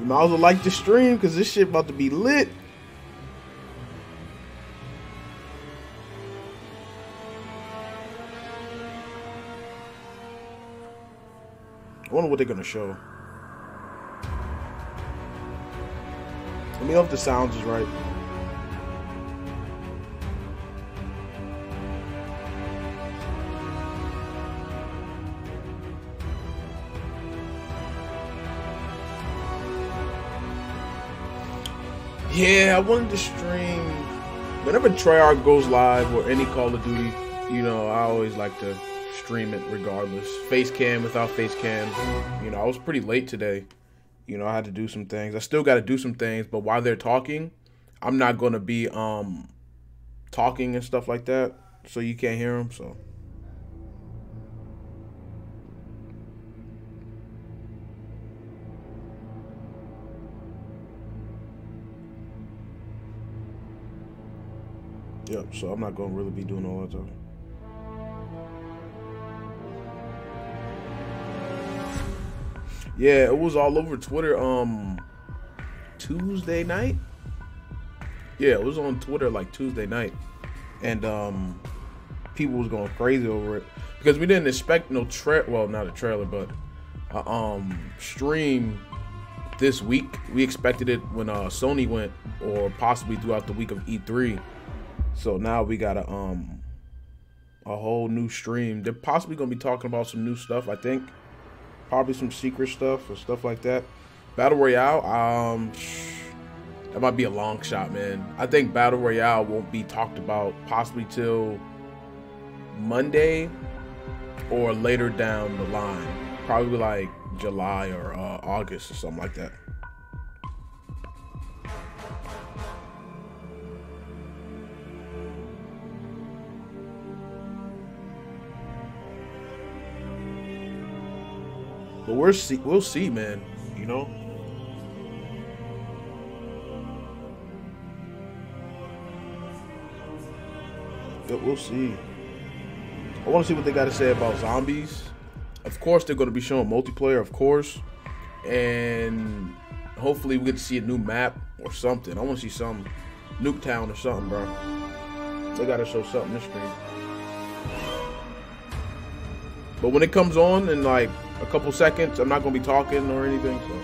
might as well like the stream because this shit about to be lit. I wonder what they're gonna show. Let me know if the sound is right. Yeah, I wanted to stream. Whenever Treyarch goes live or any Call of Duty, you know, I always like to stream it regardless. Face cam, without face cam. You know, I was pretty late today. You know, I had to do some things. I still got to do some things, but while they're talking, I'm not going to be talking and stuff like that, so you can't hear them, so. Yep, so I'm not going to really be doing all that stuff. Yeah, it was all over Twitter Tuesday night. Yeah, it was on Twitter like Tuesday night. And people was going crazy over it because we didn't expect no not a trailer, but stream this week. We expected it when Sony went, or possibly throughout the week of E3. So now we got a whole new stream. They're possibly gonna be talking about some new stuff, I think. Probably some secret stuff or stuff like that. Battle Royale, that might be a long shot, man. I think Battle Royale won't be talked about possibly till Monday or later down the line. Probably like July or August or something like that. But we'll see, man. You know. Yep, we'll see. I want to see what they got to say about zombies. Of course, they're going to be showing multiplayer, of course, and hopefully we get to see a new map or something. I want to see some Nuketown or something, bro. They got to show something this stream. But when it comes on in like a couple seconds, I'm not going to be talking or anything, so.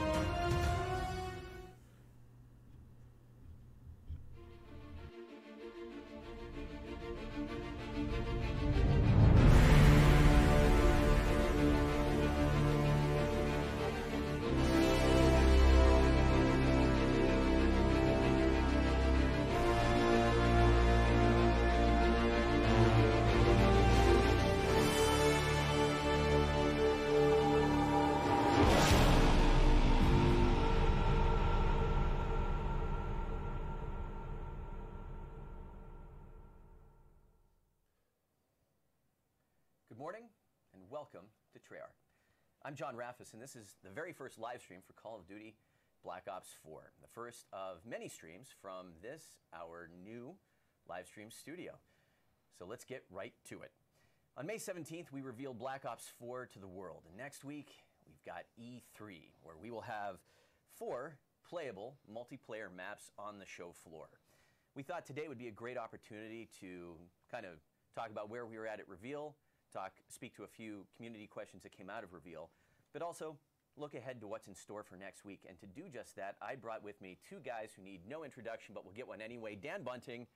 Good morning and welcome to Treyarch. I'm John Raffis, and this is the very first live stream for Call of Duty Black Ops 4, the first of many streams from this, our new live stream studio. So let's get right to it. On May 17th, we revealed Black Ops 4 to the world, and next week we've got E3, where we will have 4 playable multiplayer maps on the show floor. We thought today would be a great opportunity to kind of talk about where we were at reveal, speak to a few community questions that came out of reveal, but also look ahead to what's in store for next week. And to do just that, I brought with me 2 guys who need no introduction, but will get one anyway: Dan Bunting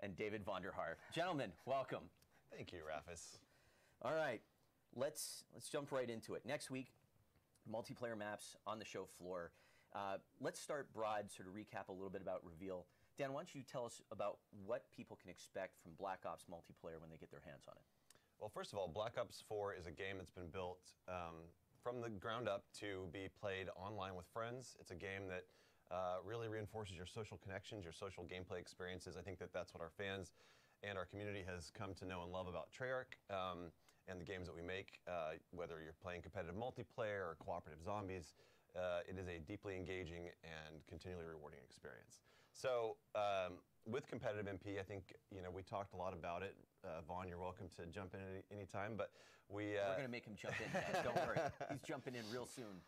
and David Vonderhaar. Gentlemen, welcome. Thank you, Raffis. All right, let's jump right into it. Next week, multiplayer maps on the show floor. Let's start broad, sort of recap a little bit about reveal. Dan, why don't you tell us about what people can expect from Black Ops multiplayer when they get their hands on it? Well, first of all, Black Ops 4 is a game that's been built from the ground up to be played online with friends. It's a game that really reinforces your social connections, your social gameplay experiences. I think that that's what our fans and our community has come to know and love about Treyarch and the games that we make. Whether you're playing competitive multiplayer or cooperative zombies, it is a deeply engaging and continually rewarding experience. So with competitive MP, I think we talked a lot about it. Vaughn, you're welcome to jump in any time, but we're going to make him jump in, guys. Don't worry. He's jumping in real soon.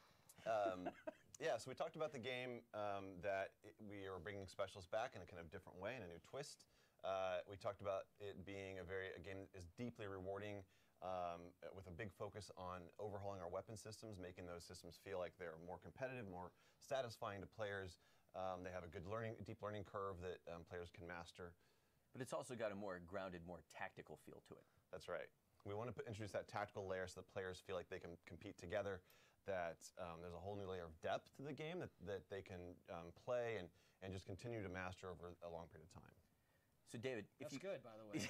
Yeah, so we talked about the game that we are bringing specialists back in a kind of different way, in a new twist. We talked about it being a game that is deeply rewarding, with a big focus on overhauling our weapon systems, making those systems feel like they're more competitive, more satisfying to players. They have a good deep learning curve that players can master. But it's also got a more grounded, more tactical feel to it. That's right. We want to introduce that tactical layer so that players feel like they can compete together, that there's a whole new layer of depth to the game that they can play and just continue to master over a long period of time. So David, That's good, by the way.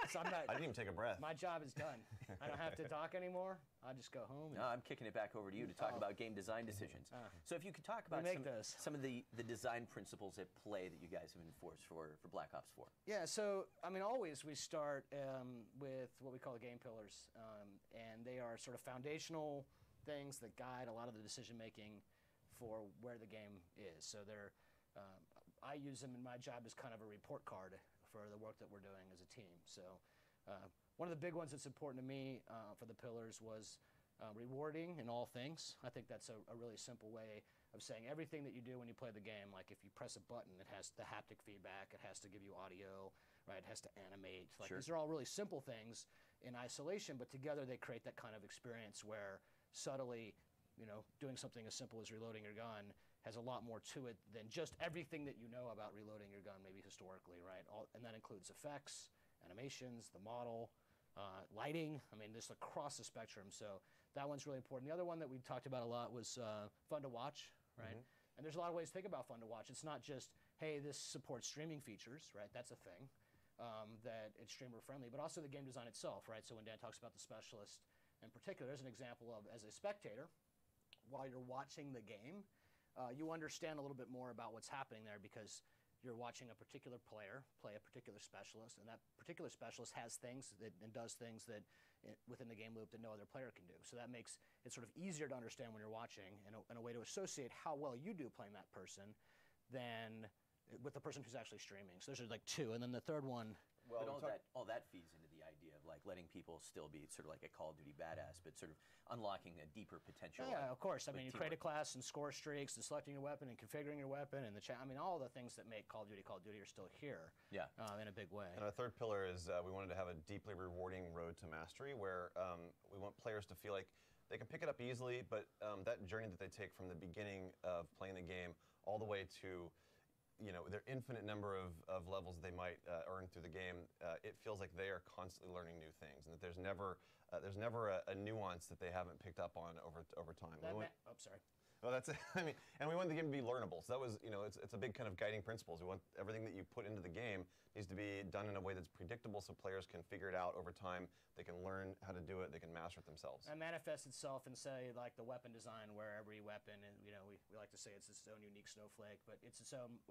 So I'm not, I didn't even take a breath. my job is done. I don't have to talk anymore. I'll just go home. No, I'm kicking it back over to you to talk about game design decisions. So if you could talk about some of the design principles at play that you guys have enforced for Black Ops 4. Yeah, so, I mean, always we start with what we call the game pillars, and they are sort of foundational things that guide a lot of the decision-making for where the game is. So they're, I use them in my job as kind of a report card for the work that we're doing as a team. So one of the big ones that's important to me for the pillars was rewarding in all things. I think that's a really simple way of saying everything that you do when you play the game. Like if you press a button, it has the haptic feedback, it has to give you audio, right? It has to animate. Like These are all really simple things in isolation, but together they create that kind of experience where subtly, you know, doing something as simple as reloading your gun has a lot more to it than just everything that you know about reloading your gun, maybe historically, right? And that includes effects, animations, the model, lighting. I mean, just across the spectrum. So that one's really important. The other one that we talked about a lot was fun to watch, right? And there's a lot of ways to think about fun to watch. It's not just, hey, this supports streaming features, right? That's a thing, that it's streamer friendly, but also the game design itself, right? So when Dan talks about the specialist in particular, there's an example of, as a spectator, while you're watching the game, you understand a little bit more about what's happening there because you're watching a particular player play a particular specialist, and that particular specialist has things and does things that within the game loop that no other player can do. So that makes it sort of easier to understand when you're watching, and a way to associate how well you do playing that person than with the person who's actually streaming. So those are like two, and then the third one. Well, but all that feeds into the idea of like letting people still be sort of like a Call of Duty badass, but sort of unlocking a deeper potential. Yeah, of course. I mean, you create a class and score streaks and selecting your weapon and configuring your weapon and the I mean, all the things that make Call of Duty are still here. Yeah. In a big way. And our third pillar is we wanted to have a deeply rewarding road to mastery where we want players to feel like they can pick it up easily, but that journey that they take from the beginning of playing the game all the way to their infinite number of levels they might earn through the game, it feels like they are constantly learning new things, and that there's never a nuance that they haven't picked up on over time. Sorry. Well, that's it. I mean, and we want the game to be learnable. So that was, it's a big kind of guiding principles. We want everything that you put into the game needs to be done in a way that's predictable, so players can figure it out over time. They can learn how to do it. They can master it themselves. It manifests itself in, say, like the weapon design, where every weapon, and we like to say it's its own unique snowflake, but it's its own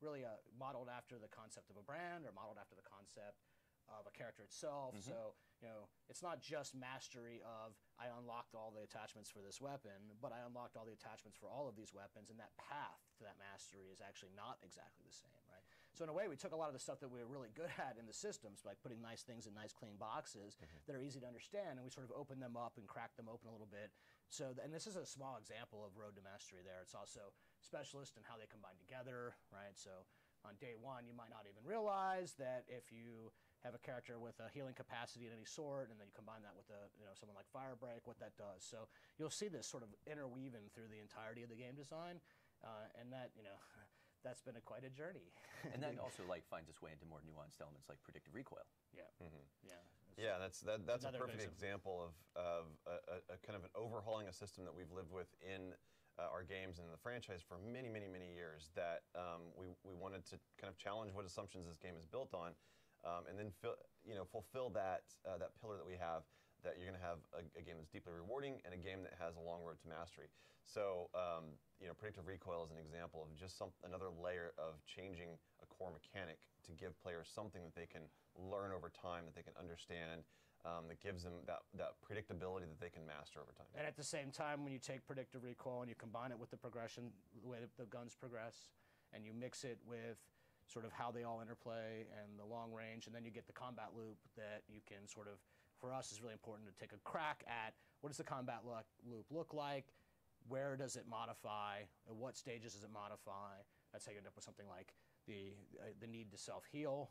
really modeled after the concept of a brand or modeled after the concept of a character itself. So it's not just mastery of I unlocked all the attachments for this weapon, but I unlocked all the attachments for all of these weapons, and that path to that mastery is actually not exactly the same, right? So in a way, we took a lot of the stuff that we were really good at in the systems, like putting nice things in nice clean boxes that are easy to understand, and we sort of opened them up and cracked them open a little bit. So, and this is a small example of road to mastery there. It's also specialist and how they combine together, right? So on day one, you might not even realize that if you have a character with a healing capacity of any sort, and then you combine that with someone like Firebreak, what that does. So you'll see this sort of interweaving through the entirety of the game design, and that that's been quite a journey. And that also finds its way into more nuanced elements like predictive recoil. Yeah. Yeah, that's a perfect example of a kind of an overhauling a system that we've lived with in our games and the franchise for many, many, many years. That we wanted to kind of challenge what assumptions this game is built on. And then fulfill that pillar that we have, that you're going to have a game that's deeply rewarding and a game that has a long road to mastery. So predictive recoil is an example of just another layer of changing a core mechanic to give players something that they can learn over time, that they can understand, that gives them that predictability that they can master over time. And at the same time, when you take predictive recoil and you combine it with the progression, the way that the guns progress, and you mix it with sort of how they all interplay and the long range, and then you get the combat loop that you can sort of, for us, is really important to take a crack at what does the combat loop look like, where does it modify, at what stages does it modify. That's how you end up with something like the need to self-heal,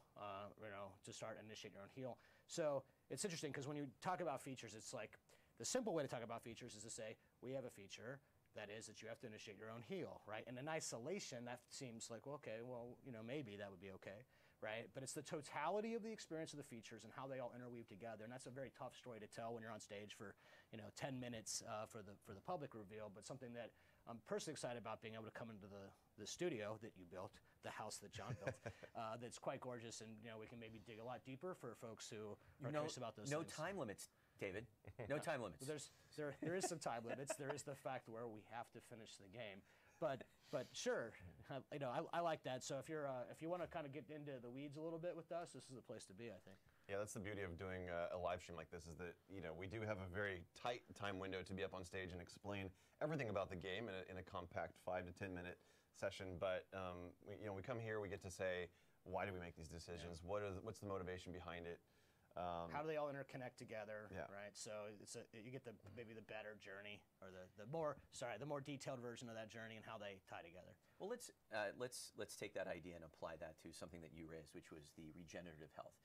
to start initiate your own heal. So it's interesting because when you talk about features, it's like the simple way to talk about features is to say we have a feature that is that you have to initiate your own heal, right? And in isolation, that seems like, well, okay, well, maybe that would be okay, right? But it's the totality of the experience of the features and how they all interweave together, and that's a very tough story to tell when you're on stage for 10 minutes for the public reveal, but something that I'm personally excited about being able to come into the studio that you built, the house that John built, that's quite gorgeous, and we can maybe dig a lot deeper for folks who are curious about those no things. time limits, David. No time limits. There is some time limits. There is the fact where we have to finish the game, but sure, I like that. So if you want to kind of get into the weeds a little bit with us, this is the place to be, I think. Yeah, that's the beauty of doing a live stream like this is that we do have a very tight time window to be up on stage and explain everything about the game in a compact 5 to 10 minute session. But we come here, we get to say why do we make these decisions? Yeah. What's the motivation behind it? How do they all interconnect together? Yeah. Right. So you get maybe the better journey or the more detailed version of that journey and how they tie together. Well, let's take that idea and apply that to something that you raised, which was the regenerative health.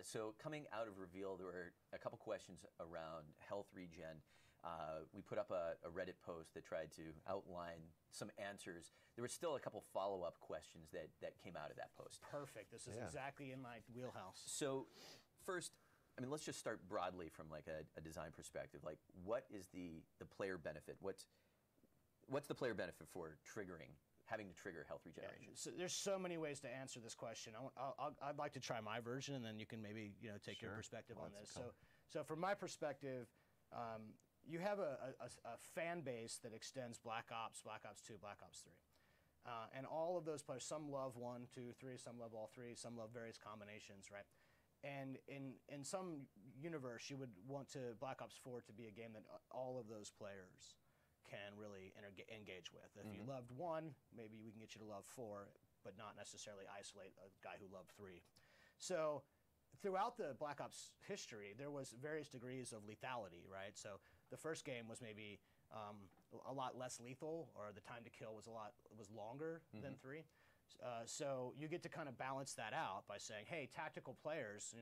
So coming out of Reveal, there were a couple questions around health regen. We put up a Reddit post that tried to outline some answers. There were still a couple follow-up questions that came out of that post. Perfect. This is exactly in my wheelhouse. So first, let's just start broadly from like a design perspective. Like, what is the player benefit? What's the player benefit for having to trigger health regeneration? So there's so many ways to answer this question. I'd like to try my version, and then you can maybe take your perspective on this. So from my perspective, you have a fan base that extends Black Ops 2, Black Ops 3. And all of those players, some love 1, 2, 3, some love all 3, some love various combinations, right? And in some universe, you would want Black Ops 4 to be a game that all of those players can really engage with. If you loved 1, maybe we can get you to love 4, but not necessarily isolate a guy who loved 3. So throughout the Black Ops history, there was various degrees of lethality, right? So the first game was maybe a lot less lethal, or the time to kill was longer than 3. So you get to kind of balance that out by saying, hey, tactical players,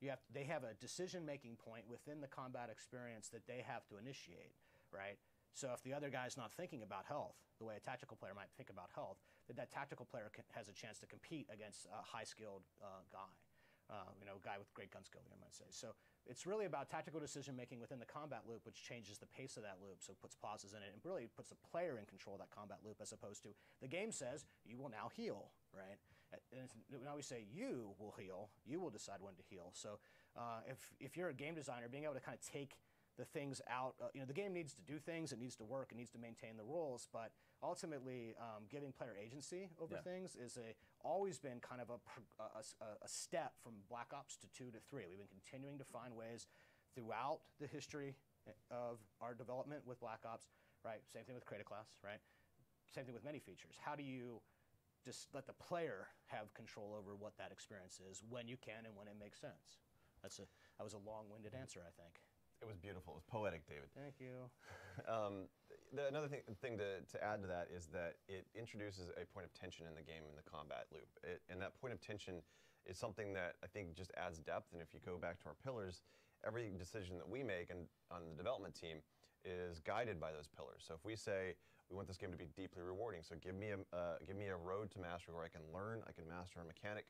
they have a decision-making point within the combat experience that they have to initiate, right? So if the other guy's not thinking about health the way a tactical player might think about health, that tactical player has a chance to compete against a high-skilled guy, a guy with great gun skill, I might say. So it's really about tactical decision-making within the combat loop, which changes the pace of that loop, so it puts pauses in it, and really puts the player in control of that combat loop, as opposed to the game says, you will now heal, right? And now we say, you will heal, you will decide when to heal. So if you're a game designer, being able to kind of take the things out, the game needs to do things, it needs to work, it needs to maintain the rules, but ultimately giving player agency over things is always been kind of a step from Black Ops to 2 to 3. We've been continuing to find ways throughout the history of our development with Black Ops, right? Same thing with Create a Class, right? Same thing with many features. How do you just let the player have control over what that experience is when you can and when it makes sense? That was a long-winded answer, I think. It was beautiful. It was poetic, David. Thank you. Another thing to add to that is that it introduces a point of tension in the game, in the combat loop. And that point of tension is something that I think just adds depth. And if you go back to our pillars, every decision that we make on the development team is guided by those pillars. So if we say we want this game to be deeply rewarding, so give me a road to mastery where I can learn, I can master a mechanic,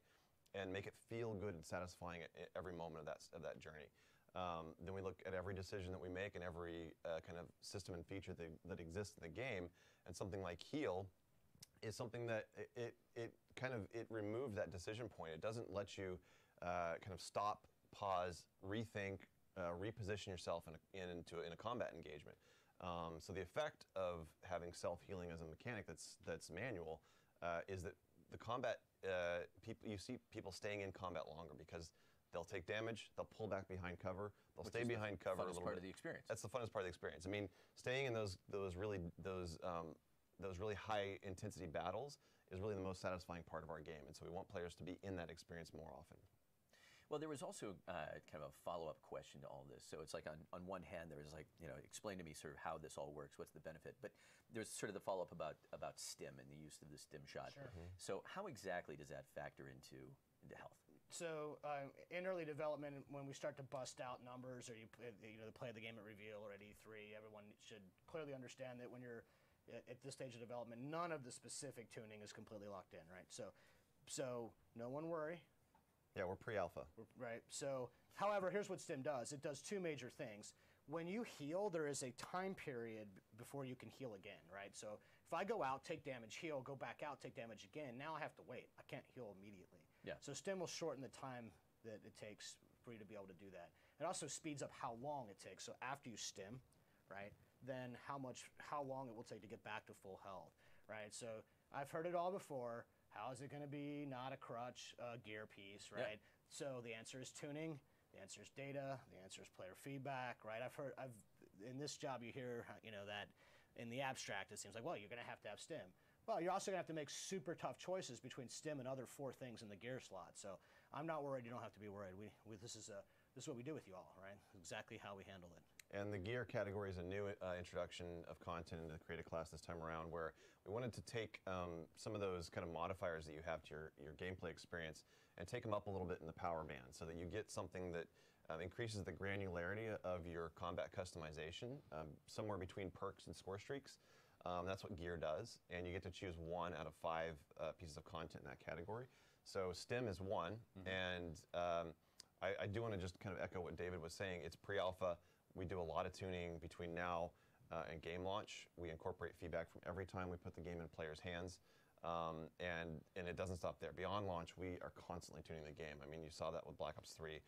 and make it feel good and satisfying at every moment of that journey. Then we look at every decision that we make and every kind of system and feature that exists in the game, and something like heal is something that it removes that decision point. It doesn't let you kind of stop, pause, rethink, reposition yourself in a combat engagement. So the effect of having self-healing as a mechanic that's manual is that the combat you see people staying in combat longer because they'll take damage, they'll pull back behind cover, they'll stay behind cover a little bit. Funnest part of the experience. That's the funnest part of the experience. I mean, staying in those really high intensity battles is really the most satisfying part of our game, and so we want players to be in that experience more often. Well, there was also kind of a follow-up question to all this. So it's like on one hand, there was like, explain to me sort of how this all works, what's the benefit. But there's sort of the follow-up about STIM and the use of the STIM shot. Sure. So how exactly does that factor into health? So in early development, when we start to bust out numbers, or you play the game at reveal or at E3, everyone should clearly understand that when you're at this stage of development, none of the specific tuning is completely locked in, right? So no one worry. Yeah, we're pre-alpha. Right. So, however, here's what STIM does. It does two major things. When you heal, there is a time period before you can heal again, right? So if I go out, take damage, heal, go back out, take damage again, now I have to wait. I can't heal immediately. Yeah. So STIM will shorten the time that it takes for you to be able to do that. It also speeds up how long it takes. So after you STIM, right, then how long it will take to get back to full health, right? So I've heard it all before. How is it going to be not a crutch, gear piece, right? Yeah. So the answer is tuning, the answer is data, the answer is player feedback, right? In this job you hear, that in the abstract it seems like, well, you're going to have STIM. Well, you're also going to have to make super tough choices between STIM and other 4 things in the gear slot. So I'm not worried. You don't have to be worried. This is what we do with you all, right? Exactly how we handle it. And the gear category is a new introduction of content into the creative class this time around, where we wanted to take some of those kind of modifiers that you have to your gameplay experience and take them up a little bit in the power band so that you get something that increases the granularity of your combat customization, somewhere between perks and score streaks. That's what gear does, and you get to choose 1 out of 5 pieces of content in that category. So STIM is 1, and I do want to just kind of echo what David was saying. It's pre-alpha. We do a lot of tuning between now and game launch. We incorporate feedback from every time we put the game in players' hands, and it doesn't stop there. Beyond launch, we are constantly tuning the game. I mean, you saw that with Black Ops 3.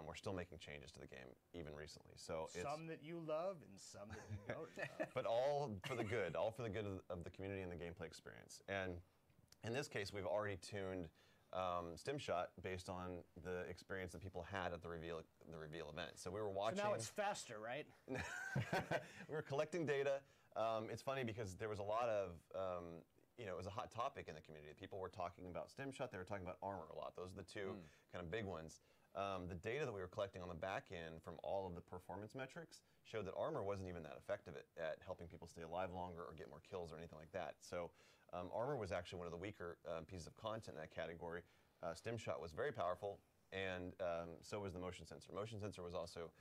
We're still making changes to the game, even recently. So some that you love and some that you don't love. But all for the good, all for the good of the community and the gameplay experience. And in this case, we've already tuned STIM shot based on the experience that people had at the reveal event. So we were watching. So now it's faster, right? We were collecting data. It's funny because there was a lot of, it was a hot topic in the community. People were talking about STIM shot. They were talking about armor a lot. Those are the two kind of big ones. The data that we were collecting on the back end from all of the performance metrics showed that armor wasn't even that effective at helping people stay alive longer or get more kills or anything like that. So armor was actually one of the weaker pieces of content in that category. STIM shot was very powerful, and so was the motion sensor. Motion sensor was also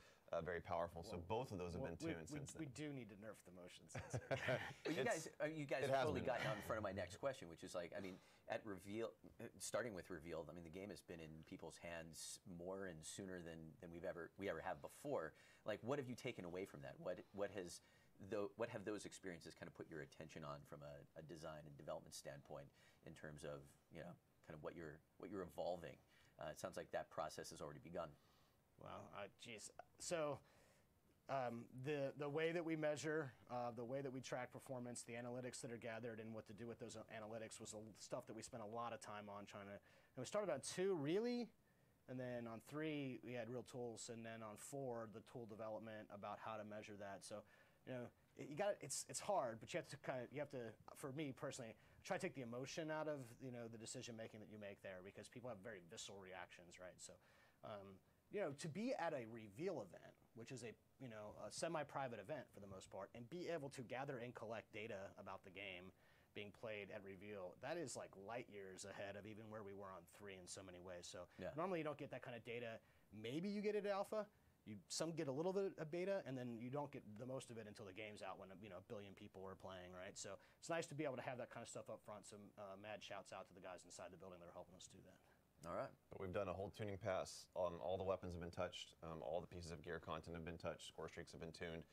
very powerful, so both of those have been tuned since then. We do need to nerf the motion sensor. Well, you guys have totally gotten out in front of my next question, which is like, I mean, at reveal, starting with reveal, I mean, the game has been in people's hands more and sooner than we ever have before. Like, what have you taken away from that? What have those experiences kind of put your attention on from a design and development standpoint in terms of kind of what you're evolving? It sounds like that process has already begun. Well, geez. So the way that we measure, the way that we track performance, the analytics that are gathered, and what to do with those analytics was stuff that we spent a lot of time on trying to. And we started on 2 really, and then on 3 we had real tools, and then on 4 the tool development about how to measure that. So, it's hard, but you have to. For me personally, try to take the emotion out of the decision making that you make there, because people have very visceral reactions, right? So. To be at a reveal event, which is a semi-private event for the most part, and be able to gather and collect data about the game being played at reveal, that is like light years ahead of even where we were on 3 in so many ways. So normally you don't get that kind of data. Maybe you get it at alpha. Some get a little bit of beta, and then you don't get the most of it until the game's out when a billion people are playing, right? So it's nice to be able to have that kind of stuff up front. Some mad shouts out to the guys inside the building that are helping us do that. All right. But we've done a whole tuning pass. All the weapons have been touched. All the pieces of gear content have been touched. Score streaks have been tuned.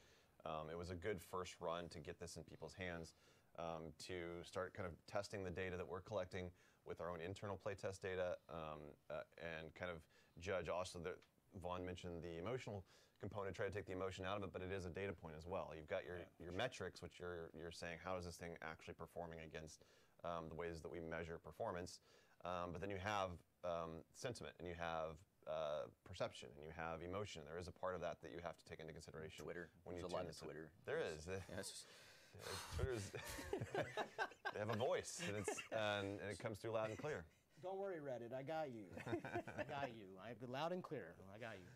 It was a good first run to get this in people's hands, to start kind of testing the data that we're collecting with our own internal playtest data, and kind of judge also that Vaughn mentioned the emotional component, try to take the emotion out of it, but it is a data point as well. You've got your metrics, which you're saying, how is this thing actually performing against the ways that we measure performance? But then you have sentiment, and you have perception, and you have emotion. There is a part of that you have to take into consideration. Twitter. When There's you a lot of Twitter. There is. Yes. Twitter's. They have a voice, and it comes through loud and clear. Don't worry, Reddit. I got you. I got you. Loud and clear. I got you.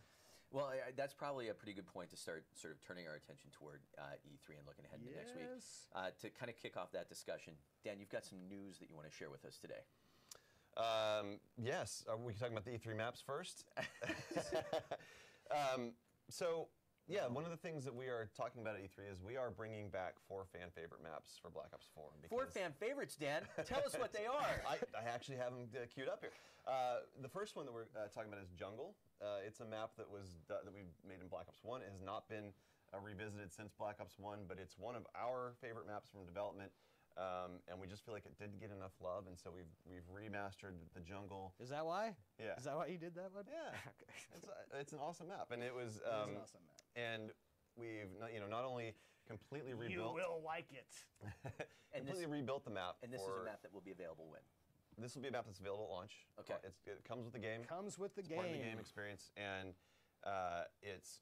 Well, that's probably a pretty good point to start sort of turning our attention toward E3 and looking ahead to next week. To kind of kick off that discussion, Dan, you've got some news that you want to share with us today. Yes. Are we talking about the E3 maps first? Yeah, one of the things that we are talking about at E3 is we are bringing back 4 fan favorite maps for Black Ops 4. 4 fan favorites, Dan. Tell us what they are. I actually have them queued up here. The first one that we're talking about is Jungle. It's a map that we made in Black Ops 1. It has not been revisited since Black Ops 1, but it's one of our favorite maps from development. And we just feel like it didn't get enough love, and so we've remastered the Jungle. Is that why? Yeah. Is that why you did that one? Yeah. It's an awesome map, and it was. It's an awesome map. And we've not only completely rebuilt. You will like it. completely rebuilt the map. And this is a map that will be available when? This will be a map that's available at launch. Okay. It comes with the game. Comes with the game. Part of the game experience, and it's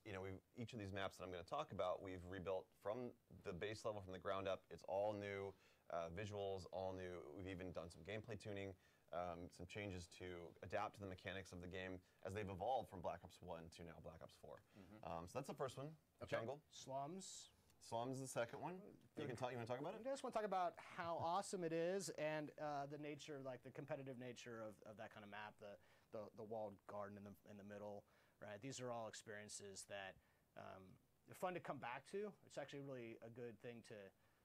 each of these maps that I'm going to talk about, we've rebuilt from the base level, from the ground up. It's all new visuals, all new. We've even done some gameplay tuning, some changes to adapt to the mechanics of the game as they've evolved from Black Ops 1 to now Black Ops 4. So that's the first one. Okay. Jungle. Slums. Slums is the second one. You want to talk about it? I just want to talk about how awesome it is and the nature, like the competitive nature of that kind of map, the walled garden in the middle, right? These are all experiences that they're fun to come back to. It's actually really a good thing to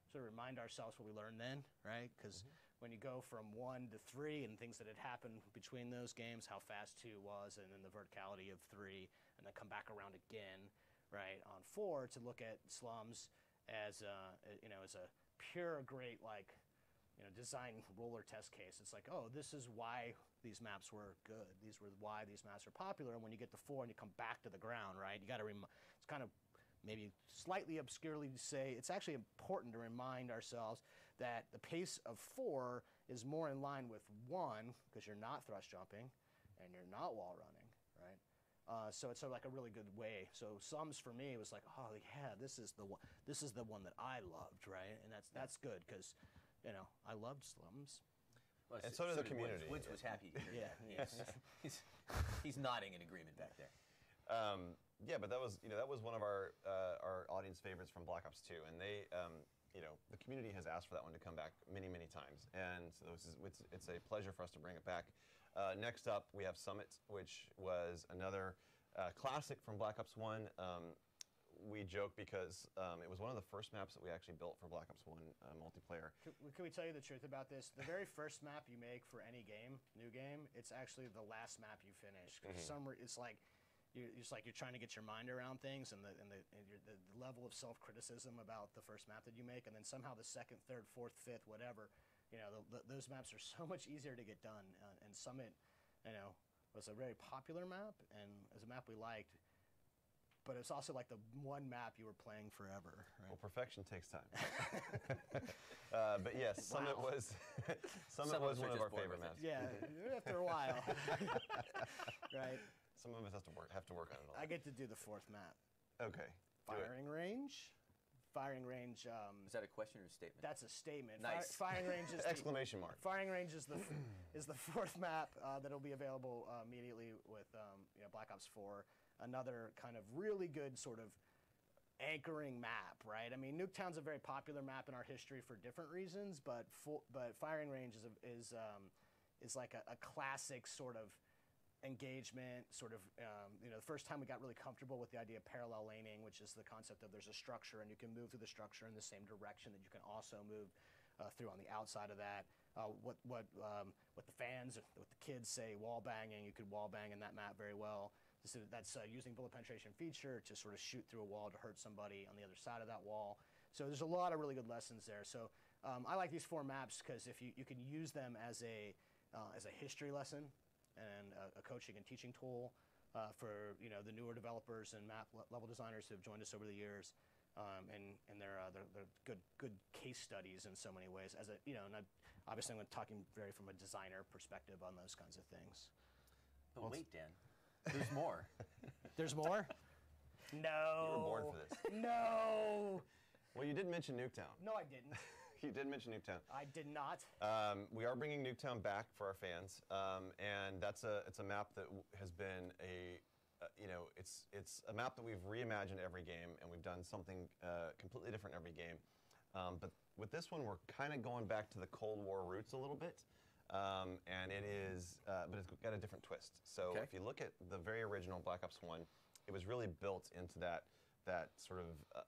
sort of remind ourselves what we learned then, right? Because when you go from 1 to 3 and things that had happened between those games, how fast 2 was, and then the verticality of 3, and then come back around again, right, on 4 to look at Slums as as a pure great design roller test case. It's like, oh, this is why these maps were good. These were why these maps are popular. And when you get to 4 and you come back to the ground, right, you got to it's kind of maybe slightly obscurely to say it's actually important to remind ourselves that the pace of 4 is more in line with 1 because you're not thrust jumping and you're not wall running, right? So it's sort of like a really good way. So Slums for me was like, oh yeah, this is the one that I loved, right? And that's good because I loved Slums. Well, and so did the community. Woods was happy. Yeah. He's nodding in agreement back there. Yeah, but that was one of our audience favorites from Black Ops 2, and they the community has asked for that one to come back many times, and so it's a pleasure for us to bring it back. Next up, we have Summit, which was another classic from Black Ops 1. We joke because it was one of the first maps that we actually built for Black Ops 1 multiplayer. Can we tell you the truth about this? The very first map you make for any game, new game, it's actually the last map you finish. It's like you're trying to get your mind around things, and the level of self-criticism about the first map that you make, and then somehow the second, third, fourth, fifth, whatever, those maps are so much easier to get done. And Summit, was a very popular map, and as a map we liked. But it's also like the one map you were playing forever. Right? Well, perfection takes time. But yes, Summit was one of our favorite maps. Yeah, after a while, right? Some of us have to work on it a lot. I get to do the 4th map. Okay. Firing range. Firing range. Is that a question or a statement? That's a statement. Nice. Firing range is exclamation mark. Firing range is the 4th map that'll be available immediately with Black Ops 4. Another kind of really good sort of anchoring map, right? I mean, Nuketown's a very popular map in our history for different reasons, but Firing Range is like a classic sort of engagement, sort of the first time we got really comfortable with the idea of parallel laning, which is the concept of there's a structure and you can move through the structure in the same direction that you can also move through on the outside of that. What the fans, what the kids say, wall banging, you could wall bang in that map very well. So that's using bullet penetration feature to sort of shoot through a wall to hurt somebody on the other side of that wall. So there's a lot of really good lessons there. So I like these 4 maps because if you can use them as a history lesson and a coaching and teaching tool for the newer developers and map level designers who have joined us over the years, and they're good case studies in so many ways. And obviously I'm talking very from a designer perspective on those kinds of things. But wait, Dan. There's more. There's more? No. You were born for this. No. Well, you did mention Nuketown. No, I didn't. You did mention Nuketown. I did not. We are bringing Nuketown back for our fans, and it's a map that has been it's a map that we've reimagined every game, and we've done something completely different every game. But with this one, we're kind of going back to the Cold War roots a little bit, and but it's got a different twist. So if you look at the very original Black Ops 1, it was really built into that sort of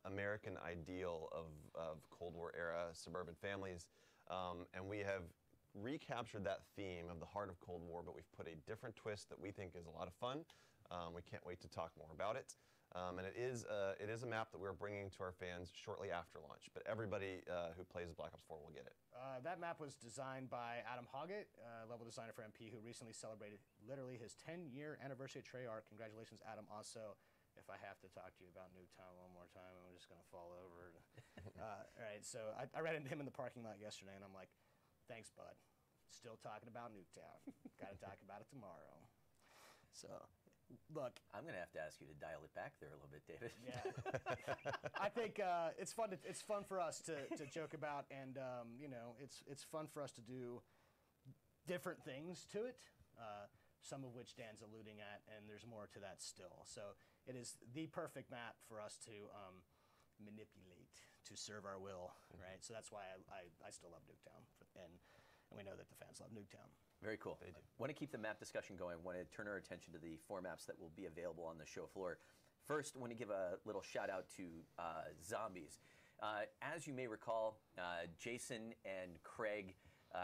American ideal of Cold War era suburban families, and we have recaptured that theme of the heart of Cold War, but we've put a different twist that we think is a lot of fun. We can't wait to talk more about it. And it is a map that we're bringing to our fans shortly after launch, but everybody who plays Black Ops 4 will get it. That map was designed by Adam Hoggett, level designer for MP, who recently celebrated literally his 10-year anniversary at Treyarch. Congratulations, Adam. Also, if I have to talk to you about Nuketown one more time, I'm just going to fall over. All right, so I ran into him in the parking lot yesterday, and I'm like, thanks, bud. Still talking about Nuketown. Got to talk about it tomorrow. So, look. I'm going to have to ask you to dial it back there a little bit, David. Yeah. I think it's fun for us to joke about, and it's fun for us to do different things to it, some of which Dan's alluding at, and there's more to that still. So it is the perfect map for us to manipulate, to serve our will, right? So that's why I still love Nuketown, and we know that the fans love Nuketown. Very cool. They do. Want to keep the map discussion going. Want to turn our attention to the 4 maps that will be available on the show floor. First, want to give a little shout out to Zombies. As you may recall, Jason and Craig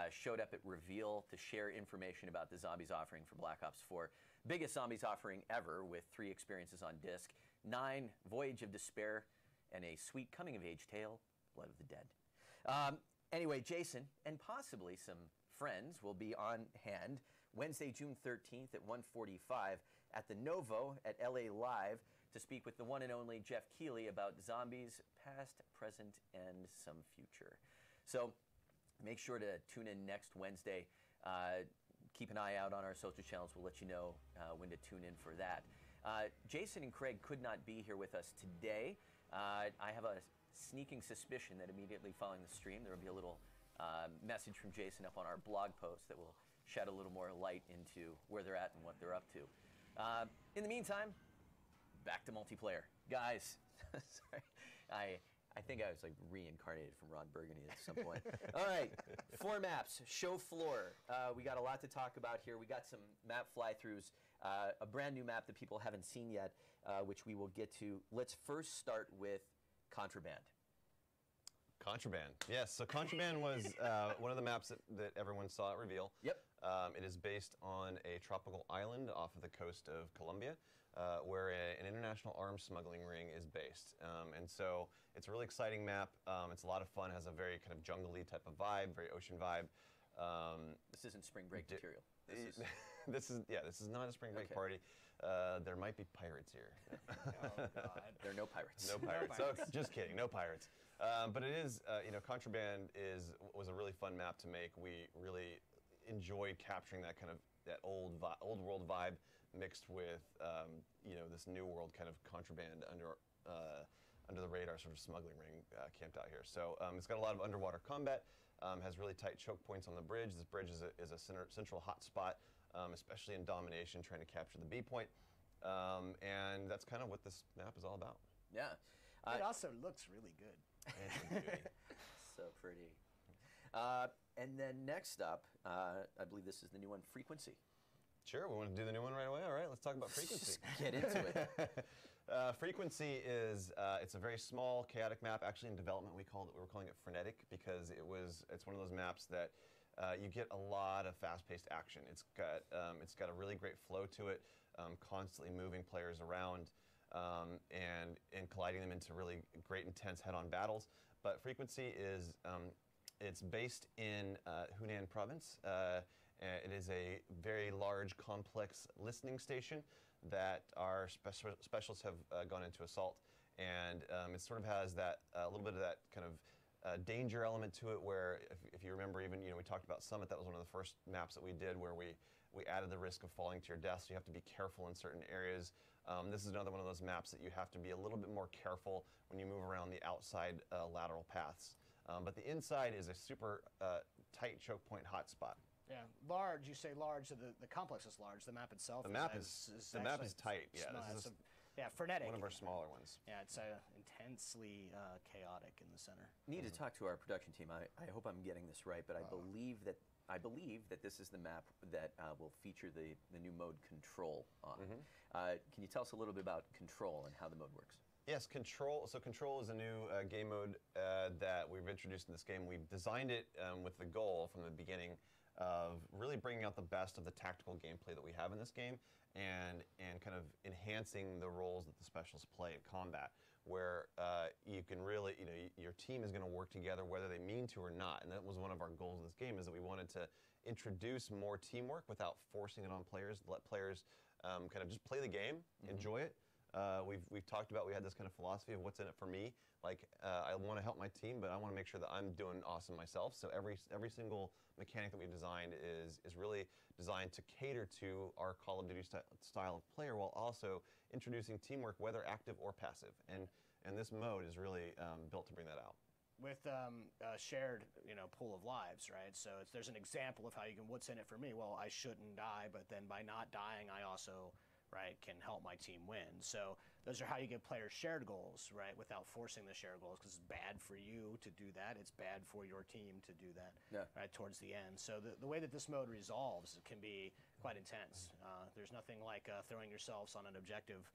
showed up at Reveal to share information about the Zombies offering for Black Ops 4. Biggest Zombies offering ever, with 3 experiences on disc, 9 Voyage of Despair, and a sweet coming-of-age tale, Blood of the Dead. Anyway, Jason, and possibly some friends, will be on hand Wednesday, June 13th at 1:45 at the Novo at LA Live to speak with the one and only Jeff Keighley about Zombies, past, present, and some future. So make sure to tune in next Wednesday. Keep an eye out on our social channels. We'll let you know when to tune in for that. Jason and Craig could not be here with us today. I have a sneaking suspicion that immediately following the stream, there will be a little message from Jason up on our blog post that will shed a little more light into where they're at and what they're up to. In the meantime, back to multiplayer. Guys, sorry, I think I was like reincarnated from Ron Burgundy at some point. All right, 4 maps, show floor. We got a lot to talk about here. We got some map fly-throughs, a brand new map that people haven't seen yet, which we will get to. Let's first start with Contraband. Contraband, yes. So Contraband was one of the maps that everyone saw at Reveal. Yep. It is based on a tropical island off of the coast of Colombia, where an international arms smuggling ring is based. And so it's a really exciting map. It's a lot of fun. Has a very kind of jungly type of vibe, very ocean vibe. This isn't spring break material. This is not a spring break party. There might be pirates here. Oh, God. There are no pirates. No pirates. So, just kidding, no pirates. But it is, Contraband was a really fun map to make. We really enjoyed capturing that kind of old world vibe mixed with this new world kind of contraband under the radar sort of smuggling ring camped out here. So it's got a lot of underwater combat. Has really tight choke points on the bridge. This bridge is a central hot spot, especially in domination, trying to capture the B point. And that's kind of what this map is all about. Yeah. It also looks really good. So pretty. And then next up, I believe this is the new one, Frequency. Sure, we want to do the new one right away. All right, let's talk about Frequency. Get into it. Frequency is it's a very small, chaotic map. Actually, in development, we were calling it frenetic because it's one of those maps that you get a lot of fast-paced action. It's got a really great flow to it, constantly moving players around and colliding them into really great, intense head-on battles. But Frequency is it's based in Hunan province. It is a very large, complex listening station that our specialists have gone into assault, and it sort of has that a little bit of that kind of danger element to it. Where, if you remember, even we talked about Summit. That was one of the first maps that we did, where we added the risk of falling to your death. So you have to be careful in certain areas. This is another one of those maps that you have to be a little bit more careful when you move around the outside lateral paths. But the inside is a super tight choke point hotspot. Yeah, large. You say large, so the complex is large. The map itself. The map is tight. Yeah, this is frenetic. One of our smaller ones. Yeah, it's intensely chaotic in the center. Need to talk to our production team. I hope I'm getting this right, but I believe that this is the map that will feature the new mode Control on. Can you tell us a little bit about Control and how the mode works? Yes, Control. So Control is a new game mode that we've introduced in this game. We've designed it with the goal from the beginning of really bringing out the best of the tactical gameplay that we have in this game, and kind of enhancing the roles that the specialists play in combat, where you can really, your team is going to work together whether they mean to or not. And that was one of our goals in this game, is that we wanted to introduce more teamwork without forcing it on players, let players kind of just play the game, enjoy it. We've talked about, we had this kind of philosophy of what's in it for me. Like, I want to help my team, but I want to make sure that I'm doing awesome myself. So every single mechanic that we designed is really designed to cater to our Call of Duty style of player, while also introducing teamwork, whether active or passive. And this mode is really built to bring that out. With a shared, pool of lives, right? So there's an example of how you can, what's in it for me? Well, I shouldn't die, but then by not dying, I also, right, can help my team win. So those are how you give players shared goals, right, without forcing the shared goals, because it's bad for you to do that. It's bad for your team to do that, right, towards the end. So the way that this mode resolves can be quite intense. There's nothing like throwing yourselves on an objective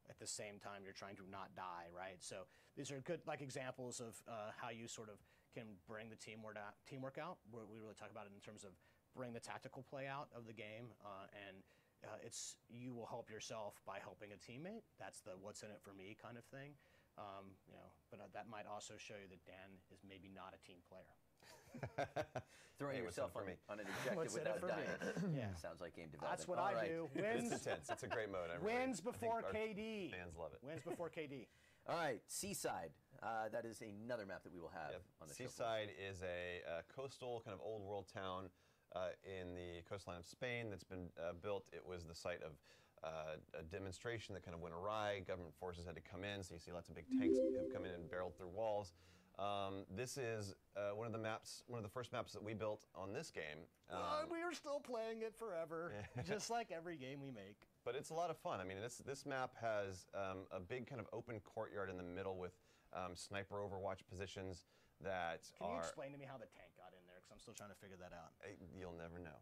at the same time you're trying to not die, right? So these are good examples of how you sort of can bring the teamwork out. We really talk about it in terms of bring the tactical play out of the game, and you will help yourself by helping a teammate. That's the what's in it for me kind of thing. But that might also show you that Dan is maybe not a team player. Throwing yourself on an objective without dying. Yeah. Sounds like game development. That's what I do. Wins. It's intense. It's a great mode. Wins before KD. Fans love it. Wins before KD. All right, Seaside. That is another map that we will have on the show. Seaside is a coastal kind of old world town in the coastline of Spain that's been built. It was the site of a demonstration that kind of went awry. Government forces had to come in, so you see lots of big tanks have come in and barreled through walls. This is one of the first maps that we built on this game. We are still playing it forever, just like every game we make. But it's a lot of fun. I mean, this map has a big kind of open courtyard in the middle with sniper overwatch positions that Can you explain to me how the tank got in there? Because I'm still trying to figure that out. You'll never know.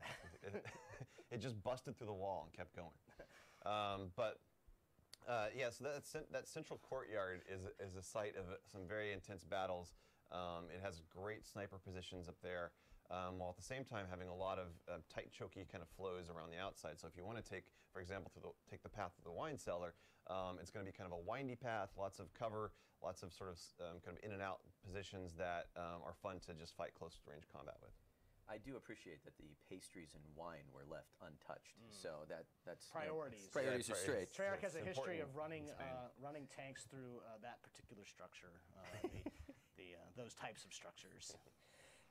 It just busted through the wall and kept going. So that central courtyard is a site of some very intense battles. It has great sniper positions up there, while at the same time having a lot of tight, choky kind of flows around the outside. So if you want to take, for example, take the path to the wine cellar, it's going to be kind of a windy path, lots of cover, lots of sort of kind of in and out positions that are fun to just fight close range combat with. I do appreciate that the pastries and wine were left untouched. So that's priorities. Priorities are straight. Treyarch has a history of running tanks through that particular structure, those types of structures.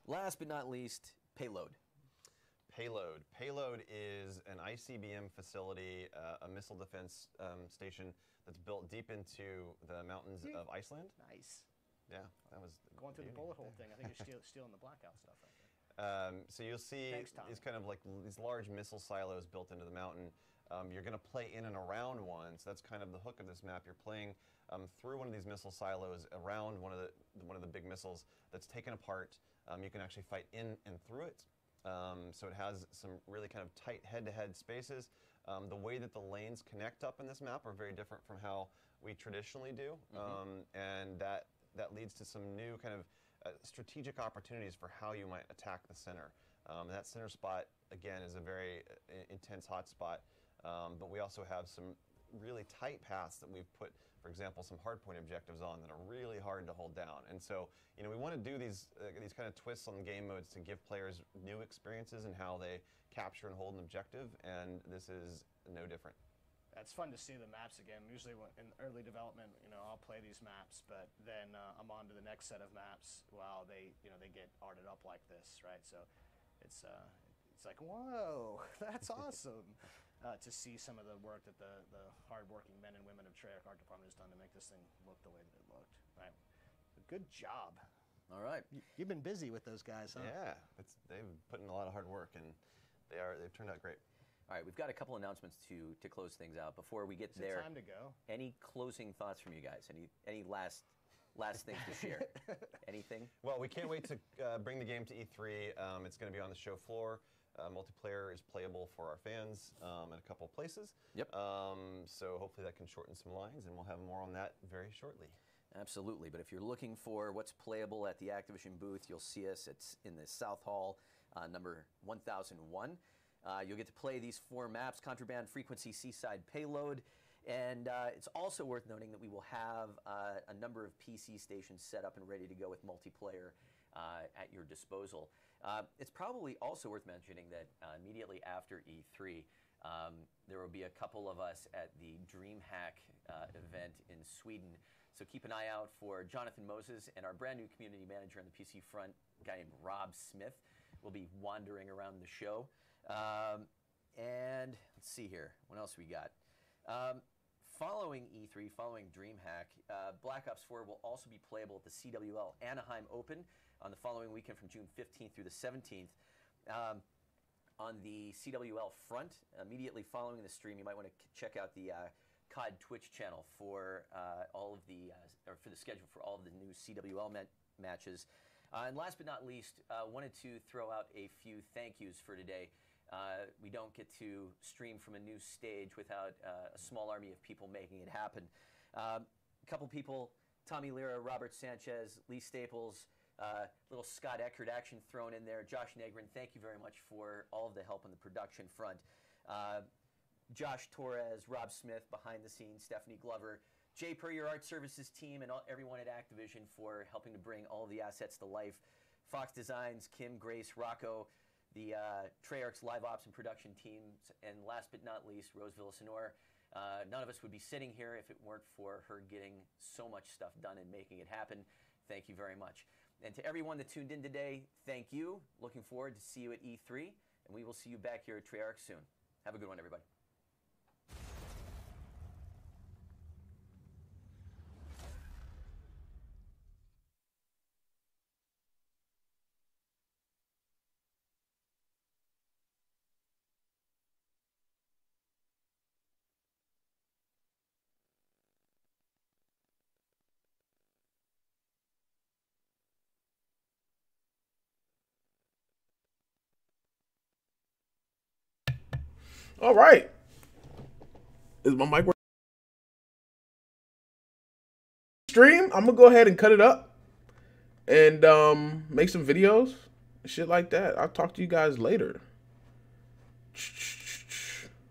Last but not least, payload. Payload is an ICBM facility, a missile defense station that's built deep into the mountains of Iceland. Nice. Yeah, that was going through the bullet hole thing. I think you're stealing the blackout stuff right there. So you'll see these kind of like these large missile silos built into the mountain. You're going to play in and around one, so that's kind of the hook of this map. You're playing through one of these missile silos, around one of the big missiles that's taken apart. You can actually fight in and through it. So it has some really kind of tight head-to-head spaces. The way that the lanes connect up in this map are very different from how we traditionally do, and that leads to some new kind of strategic opportunities for how you might attack the center. That center spot, again, is a very intense hot spot, but we also have some really tight paths that we've put, for example, some hardpoint objectives on that are really hard to hold down. And so, we want to do these kind of twists on the game modes to give players new experiences in how they capture and hold an objective, and this is no different. It's fun to see the maps again. Usually in early development, I'll play these maps, but then I'm on to the next set of maps. Wow, they get arted up like this, right? So it's like, whoa, that's awesome to see some of the work that the hardworking men and women of Treyarch Art Department has done to make this thing look the way that it looked, right? So good job. All right. You've been busy with those guys, huh? Yeah, they've put in a lot of hard work, and they've turned out great. All right, we've got a couple announcements to close things out. Before we get Is it there, time to go? any closing thoughts from you guys? Any last things to share? Anything? Well, we can't wait to bring the game to E3. It's going to be on the show floor. Multiplayer is playable for our fans in a couple of places. Yep. So hopefully that can shorten some lines, and we'll have more on that very shortly. Absolutely. But if you're looking for what's playable at the Activision booth, you'll see us. It's in the South Hall, number 1001. You'll get to play these 4 maps: Contraband, Frequency, Seaside, Payload. And it's also worth noting that we will have a number of PC stations set up and ready to go with multiplayer at your disposal. It's probably also worth mentioning that immediately after E3, there will be a couple of us at the DreamHack event in Sweden. So keep an eye out for Jonathan Moses and our brand new community manager on the PC front, a guy named Rob Smith, will be wandering around the show. And let's see here, what else we got? Following E3, following DreamHack, Black Ops 4 will also be playable at the CWL Anaheim Open on the following weekend from June 15th through the 17th. On the CWL front, immediately following the stream, you might want to check out the COD Twitch channel for all of the for the schedule for all of the new CWL matches. And last but not least, wanted to throw out a few thank yous for today. We don't get to stream from a new stage without a small army of people making it happen. A couple people: Tommy Lira, Robert Sanchez, Lee Staples, little Scott Eckert action thrown in there. Josh Negrin, thank you very much for all of the help on the production front. Josh Torres, Rob Smith behind the scenes, Stephanie Glover, Jay Per, your art services team, and everyone at Activision for helping to bring all the assets to life. Fox Designs, Kim, Grace, Rocco, the Treyarch's live ops and production teams, and last but not least, Rose Villasenor. None of us would be sitting here if it weren't for her getting so much stuff done and making it happen. Thank you very much. And to everyone that tuned in today, thank you. Looking forward to see you at E3, and we will see you back here at Treyarch soon. Have a good one, everybody. All right. Is my mic working? Stream? I'm gonna go ahead and cut it up and make some videos, shit like that. I'll talk to you guys later.